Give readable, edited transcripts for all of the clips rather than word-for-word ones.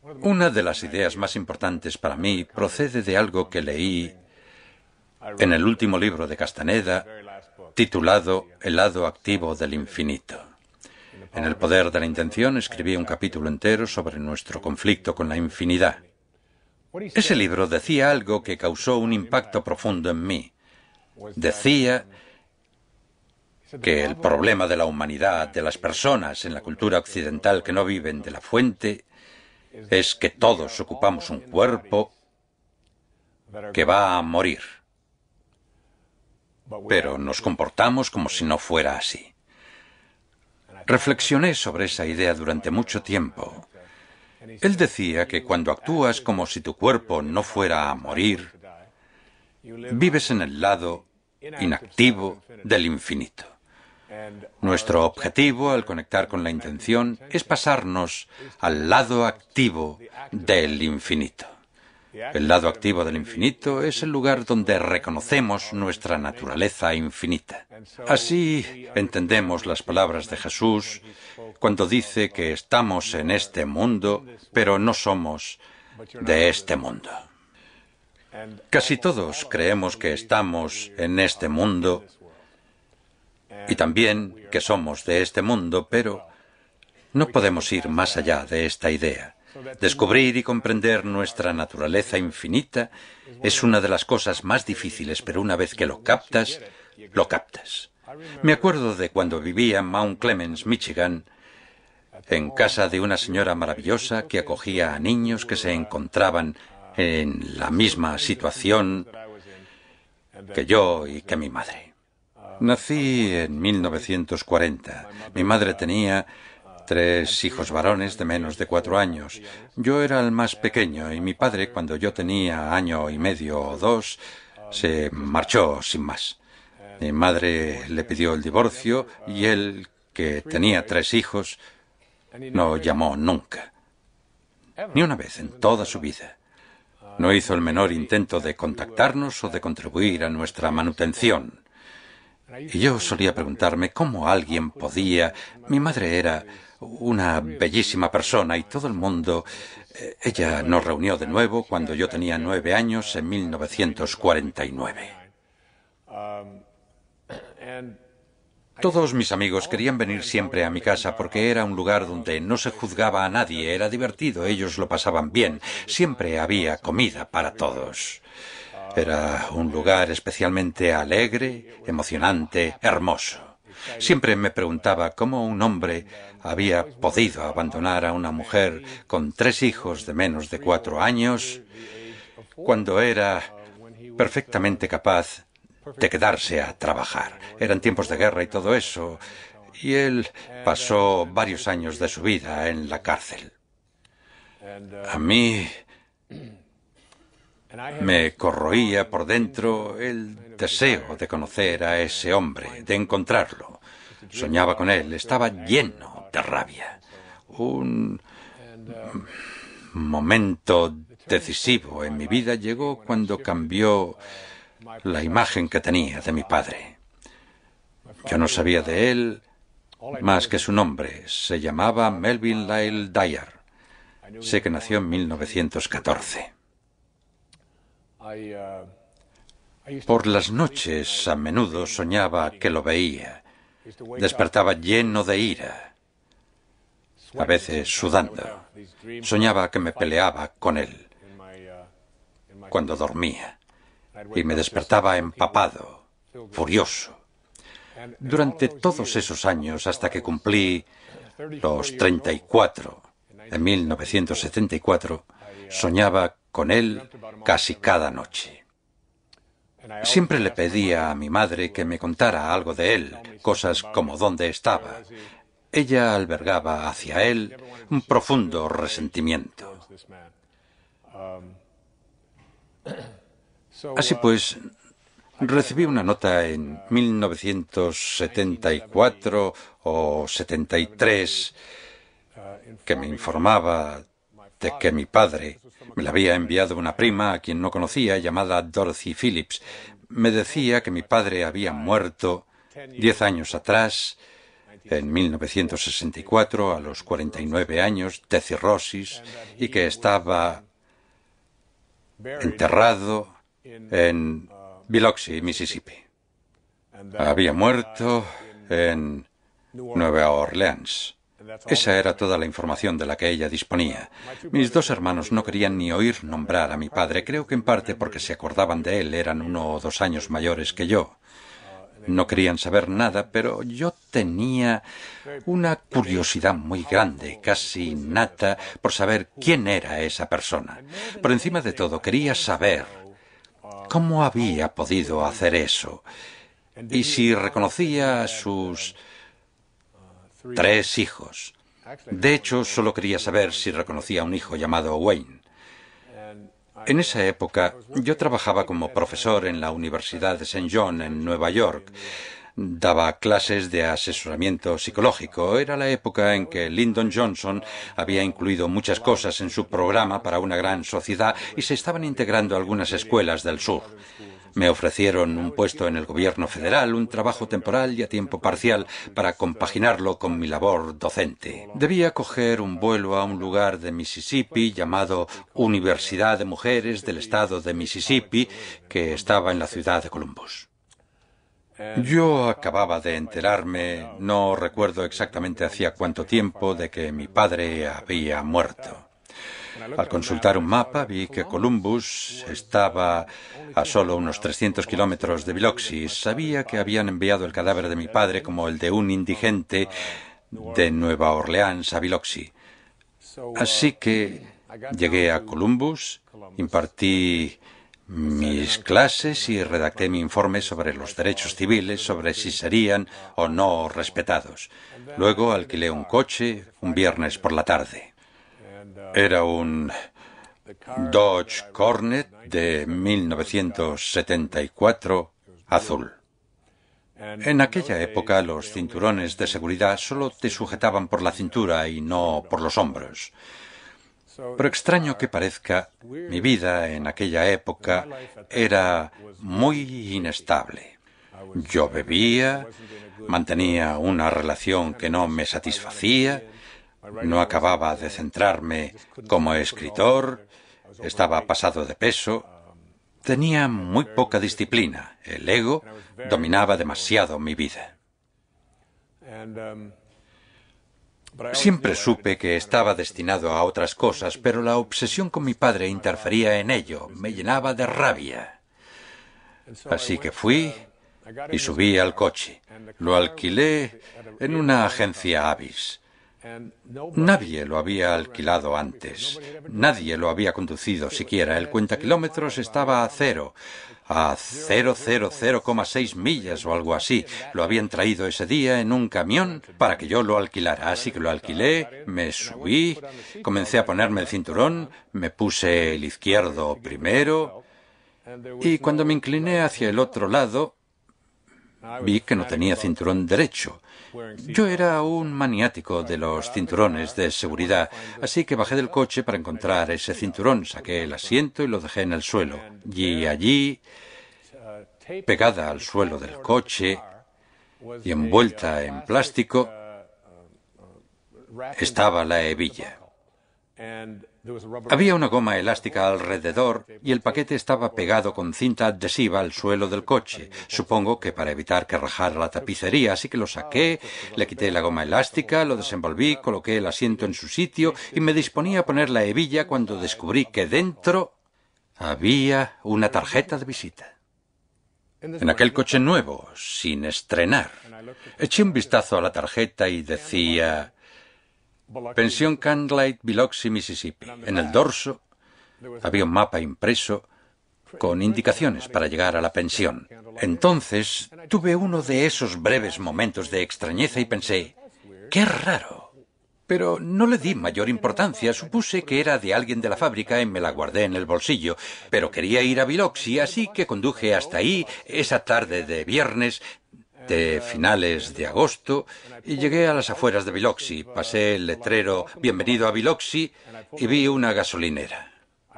Una de las ideas más importantes para mí procede de algo que leí en el último libro de Castaneda, titulado El lado activo del infinito. En El poder de la intención escribí un capítulo entero sobre nuestro conflicto con la infinidad. Ese libro decía algo que causó un impacto profundo en mí. Decía que el problema de la humanidad, de las personas en la cultura occidental que no viven de la fuente, es que todos ocupamos un cuerpo que va a morir. Pero nos comportamos como si no fuera así. Reflexioné sobre esa idea durante mucho tiempo. Él decía que cuando actúas como si tu cuerpo no fuera a morir, vives en el lado inactivo del infinito. Nuestro objetivo al conectar con la intención es pasarnos al lado activo del infinito. El lado activo del infinito es el lugar donde reconocemos nuestra naturaleza infinita. Así entendemos las palabras de Jesús cuando dice que estamos en este mundo, pero no somos de este mundo. Casi todos creemos que estamos en este mundo y también que somos de este mundo, pero no podemos ir más allá de esta idea. Descubrir y comprender nuestra naturaleza infinita es una de las cosas más difíciles, pero una vez que lo captas, lo captas. Me acuerdo de cuando vivía en Mount Clemens, Michigan, en casa de una señora maravillosa que acogía a niños que se encontraban en la misma situación que yo y que mi madre. Nací en 1940. Mi madre tenía 3 hijos varones de menos de 4 años. Yo era el más pequeño y mi padre, cuando yo tenía 1.5 o 2, se marchó sin más. Mi madre le pidió el divorcio y él, que tenía 3 hijos, no llamó nunca. Ni una vez en toda su vida. No hizo el menor intento de contactarnos o de contribuir a nuestra manutención. Y yo solía preguntarme cómo alguien podía... Mi madre era una bellísima persona y todo el mundo... Ella nos reunió de nuevo cuando yo tenía 9 años en 1949. Todos mis amigos querían venir siempre a mi casa porque era un lugar donde no se juzgaba a nadie, era divertido, ellos lo pasaban bien, siempre había comida para todos. Era un lugar especialmente alegre, emocionante, hermoso. Siempre me preguntaba cómo un hombre había podido abandonar a una mujer con 3 hijos de menos de 4 años cuando era perfectamente capaz de quedarse a trabajar. Eran tiempos de guerra y todo eso, y él pasó varios años de su vida en la cárcel. A mí me corroía por dentro el deseo de conocer a ese hombre, de encontrarlo. Soñaba con él, estaba lleno de rabia. Un momento decisivo en mi vida llegó cuando cambió la imagen que tenía de mi padre. Yo no sabía de él más que su nombre. Se llamaba Melvin Lyle Dyer. Sé que nació en 1914. Por las noches a menudo soñaba que lo veía. Despertaba lleno de ira, a veces sudando. Soñaba que me peleaba con él cuando dormía y me despertaba empapado, furioso. Durante todos esos años, hasta que cumplí los 34, en 1974, soñaba con él casi cada noche. Siempre le pedía a mi madre que me contara algo de él, cosas como dónde estaba. Ella albergaba hacia él un profundo resentimiento. Así pues, recibí una nota en 1974 o 73 que me informaba de que mi padre me la había enviado una prima a quien no conocía, llamada Dorothy Phillips. Me decía que mi padre había muerto 10 años atrás en 1964, a los 49 años, de cirrosis, y que estaba enterrado en Biloxi, Mississippi. Había muerto en Nueva Orleans. Esa era toda la información de la que ella disponía. Mis dos hermanos no querían ni oír nombrar a mi padre, creo que en parte porque se acordaban de él, eran 1 o 2 años mayores que yo. No querían saber nada, pero yo tenía una curiosidad muy grande, casi innata, por saber quién era esa persona. Por encima de todo, quería saber cómo había podido hacer eso y si reconocía a sus 3 hijos. De hecho, solo quería saber si reconocía a un hijo llamado Wayne. En esa época, yo trabajaba como profesor en la Universidad de St. John, en Nueva York. Daba clases de asesoramiento psicológico. Era la época en que Lyndon Johnson había incluido muchas cosas en su programa para una gran sociedad y se estaban integrando algunas escuelas del sur. Me ofrecieron un puesto en el gobierno federal, un trabajo temporal y a tiempo parcial para compaginarlo con mi labor docente. Debía coger un vuelo a un lugar de Mississippi llamado Universidad de Mujeres del Estado de Mississippi, que estaba en la ciudad de Columbus. Yo acababa de enterarme, no recuerdo exactamente hacía cuánto tiempo, de que mi padre había muerto. Al consultar un mapa vi que Columbus estaba a solo unos 300 kilómetros de Biloxi. Sabía que habían enviado el cadáver de mi padre como el de un indigente de Nueva Orleans a Biloxi. Así que llegué a Columbus, impartí mis clases y redacté mi informe sobre los derechos civiles, sobre si serían o no respetados. Luego alquilé un coche un viernes por la tarde. Era un Dodge Cornet de 1974 azul. En aquella época los cinturones de seguridad solo te sujetaban por la cintura y no por los hombros. Por extraño que parezca, mi vida en aquella época era muy inestable. Yo bebía, mantenía una relación que no me satisfacía, no acababa de centrarme como escritor, estaba pasado de peso, tenía muy poca disciplina, el ego dominaba demasiado mi vida. Siempre supe que estaba destinado a otras cosas, pero la obsesión con mi padre interfería en ello, me llenaba de rabia. Así que fui y subí al coche. Lo alquilé en una agencia Avis. Nadie lo había alquilado antes. Nadie lo había conducido siquiera. El cuentakilómetros estaba a 0. A 0,006 millas o algo así. Lo habían traído ese día en un camión para que yo lo alquilara. Así que lo alquilé, me subí, comencé a ponerme el cinturón, me puse el izquierdo primero y cuando me incliné hacia el otro lado vi que no tenía cinturón derecho. Yo era un maniático de los cinturones de seguridad, así que bajé del coche para encontrar ese cinturón, saqué el asiento y lo dejé en el suelo. Y allí, pegada al suelo del coche y envuelta en plástico, estaba la hebilla. Había una goma elástica alrededor y el paquete estaba pegado con cinta adhesiva al suelo del coche. Supongo que para evitar que rajara la tapicería, así que lo saqué, le quité la goma elástica, lo desenvolví, coloqué el asiento en su sitio y me disponía a poner la hebilla cuando descubrí que dentro había una tarjeta de visita. En aquel coche nuevo, sin estrenar, eché un vistazo a la tarjeta y decía: Pensión Candlelight, Biloxi, Mississippi. En el dorso había un mapa impreso con indicaciones para llegar a la pensión. Entonces tuve uno de esos breves momentos de extrañeza y pensé: ¡qué raro! Pero no le di mayor importancia, supuse que era de alguien de la fábrica y me la guardé en el bolsillo. Pero quería ir a Biloxi, así que conduje hasta ahí esa tarde de viernes de finales de agosto y llegué a las afueras de Biloxi. Pasé el letrero "Bienvenido a Biloxi" y vi una gasolinera.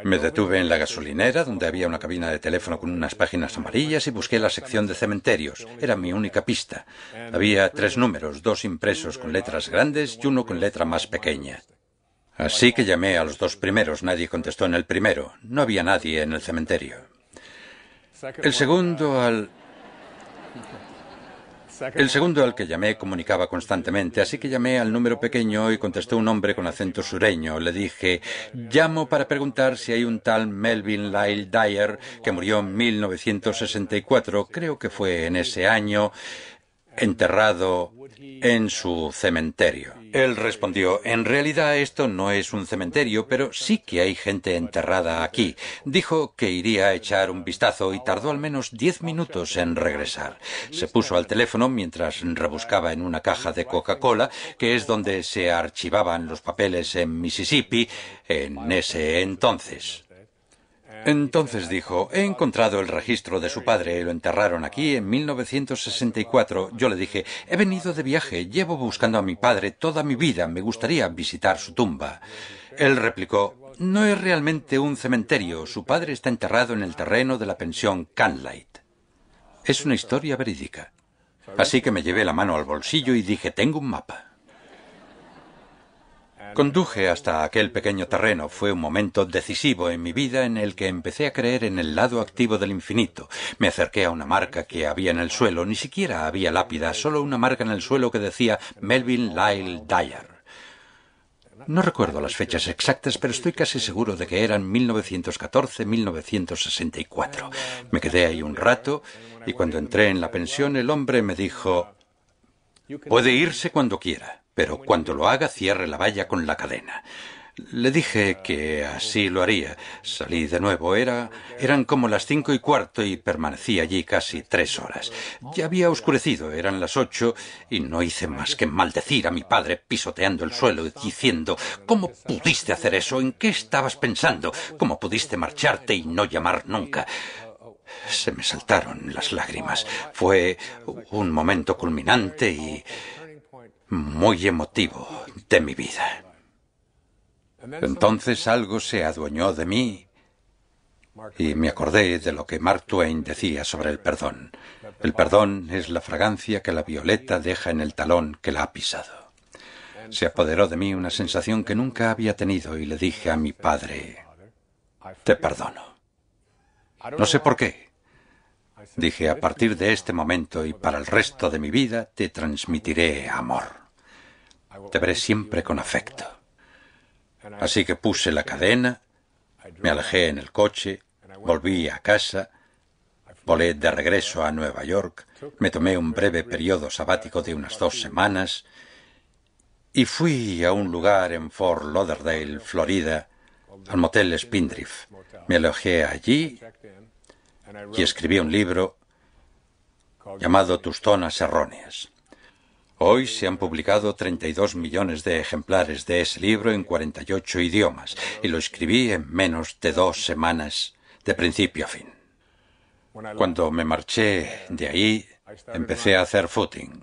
Me detuve en la gasolinera, donde había una cabina de teléfono con unas páginas amarillas, y busqué la sección de cementerios. Era mi única pista. Había 3 números, 2 impresos con letras grandes y uno con letra más pequeña. Así que llamé a los 2 primeros. Nadie contestó en el primero. No había nadie en el cementerio. El segundo al que llamé comunicaba constantemente, así que llamé al número pequeño y contestó un hombre con acento sureño. Le dije: llamo para preguntar si hay un tal Melvin Lyle Dyer que murió en 1964, creo que fue en ese año, enterrado en su cementerio. Él respondió: en realidad esto no es un cementerio, pero sí que hay gente enterrada aquí. Dijo que iría a echar un vistazo y tardó al menos 10 minutos en regresar. Se puso al teléfono mientras rebuscaba en una caja de Coca-Cola, que es donde se archivaban los papeles en Mississippi en ese entonces. Entonces dijo: he encontrado el registro de su padre, lo enterraron aquí en 1964. Yo le dije: he venido de viaje, llevo buscando a mi padre toda mi vida, me gustaría visitar su tumba. Él replicó: no es realmente un cementerio, su padre está enterrado en el terreno de la pensión Canlight. Es una historia verídica. Así que me llevé la mano al bolsillo y dije: tengo un mapa. Conduje hasta aquel pequeño terreno. Fue un momento decisivo en mi vida en el que empecé a creer en el lado activo del infinito. Me acerqué a una marca que había en el suelo. Ni siquiera había lápida, solo una marca en el suelo que decía Melvin Lyle Dyer. No recuerdo las fechas exactas, pero estoy casi seguro de que eran 1914-1964. Me quedé ahí un rato y cuando entré en la pensión el hombre me dijo: puede irse cuando quiera, pero cuando lo haga cierre la valla con la cadena. Le dije que así lo haría. Salí de nuevo. Eran como las 5:15 y permanecí allí casi 3 horas. Ya había oscurecido, eran las 8 y no hice más que maldecir a mi padre pisoteando el suelo y diciendo: ¿cómo pudiste hacer eso? ¿En qué estabas pensando? ¿Cómo pudiste marcharte y no llamar nunca? Se me saltaron las lágrimas. Fue un momento culminante y muy emotivo de mi vida. Entonces algo se adueñó de mí y me acordé de lo que Mark Twain decía sobre el perdón. El perdón es la fragancia que la violeta deja en el talón que la ha pisado. Se apoderó de mí una sensación que nunca había tenido y le dije a mi padre: te perdono. No sé por qué. Dije: a partir de este momento y para el resto de mi vida te transmitiré amor. Te veré siempre con afecto. Así que puse la cadena, me alejé en el coche, volví a casa, volé de regreso a Nueva York, me tomé un breve periodo sabático de unas 2 semanas y fui a un lugar en Fort Lauderdale, Florida, al motel Spindrift. Me alojé allí y escribí un libro llamado Tus zonas erróneas. Hoy se han publicado 32 millones de ejemplares de ese libro en 48 idiomas y lo escribí en menos de 2 semanas, de principio a fin. Cuando me marché de ahí, empecé a hacer footing.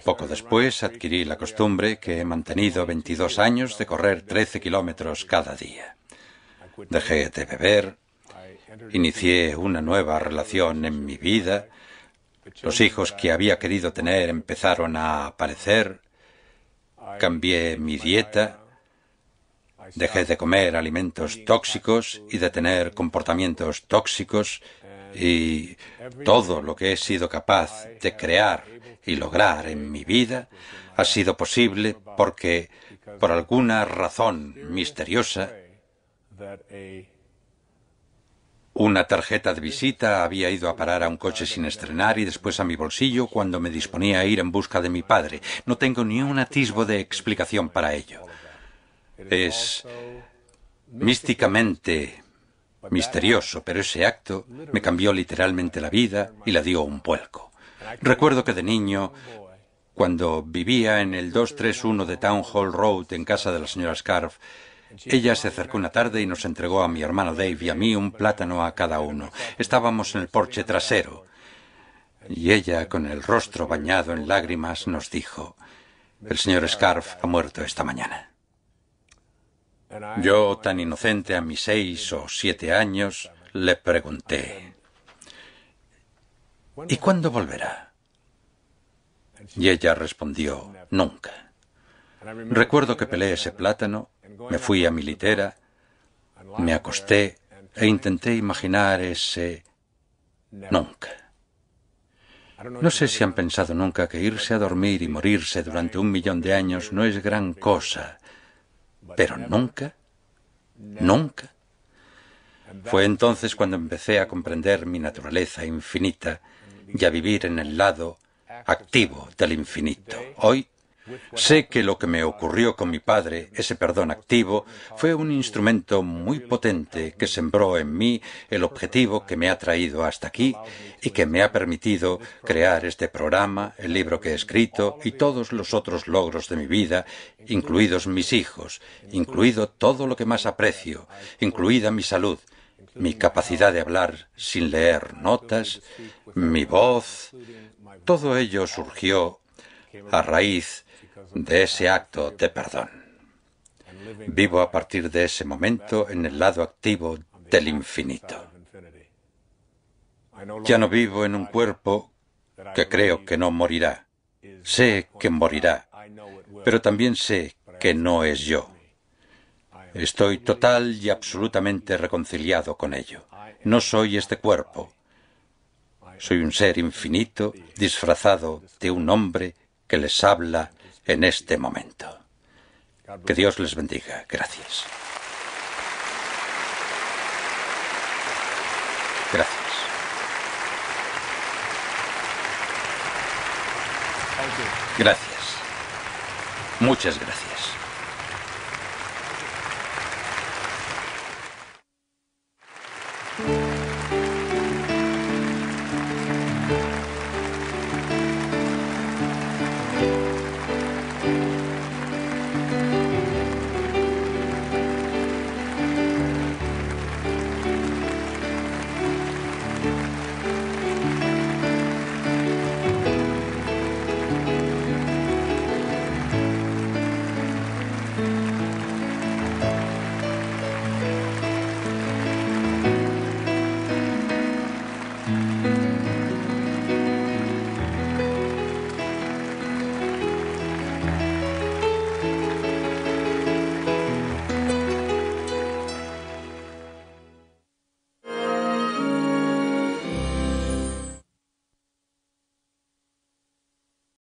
Poco después adquirí la costumbre que he mantenido 22 años de correr 13 kilómetros cada día. Dejé de beber, inicié una nueva relación en mi vida. Los hijos que había querido tener empezaron a aparecer. Cambié mi dieta. Dejé de comer alimentos tóxicos y de tener comportamientos tóxicos. Y todo lo que he sido capaz de crear y lograr en mi vida ha sido posible porque, por alguna razón misteriosa, una tarjeta de visita había ido a parar a un coche sin estrenar y después a mi bolsillo cuando me disponía a ir en busca de mi padre. No tengo ni un atisbo de explicación para ello. Es místicamente misterioso, pero ese acto me cambió literalmente la vida y la dio un vuelco. Recuerdo que de niño, cuando vivía en el 231 de Town Hall Road en casa de la señora Scarf, ella se acercó una tarde y nos entregó a mi hermano Dave y a mí un plátano a cada uno. Estábamos en el porche trasero y ella, con el rostro bañado en lágrimas, nos dijo: el señor Scarf ha muerto esta mañana. Yo, tan inocente a mis 6 o 7 años, le pregunté, ¿y cuándo volverá? Y ella respondió, nunca. Recuerdo que pelé ese plátano, me fui a mi litera, me acosté e intenté imaginar ese nunca. No sé si han pensado nunca que irse a dormir y morirse durante 1.000.000 de años no es gran cosa, pero nunca, nunca. Fue entonces cuando empecé a comprender mi naturaleza infinita y a vivir en el lado activo del infinito. Hoy sé que lo que me ocurrió con mi padre, ese perdón activo, fue un instrumento muy potente que sembró en mí el objetivo que me ha traído hasta aquí y que me ha permitido crear este programa, el libro que he escrito y todos los otros logros de mi vida, incluidos mis hijos, incluido todo lo que más aprecio, incluida mi salud, mi capacidad de hablar sin leer notas, mi voz. Todo ello surgió a raíz de ese acto de perdón. Vivo a partir de ese momento en el lado activo del infinito. Ya no vivo en un cuerpo que creo que no morirá. Sé que morirá, pero también sé que no es yo. Estoy total y absolutamente reconciliado con ello. No soy este cuerpo. Soy un ser infinito disfrazado de un hombre que les habla en este momento. Que Dios les bendiga. Gracias. Gracias. Gracias. Muchas gracias.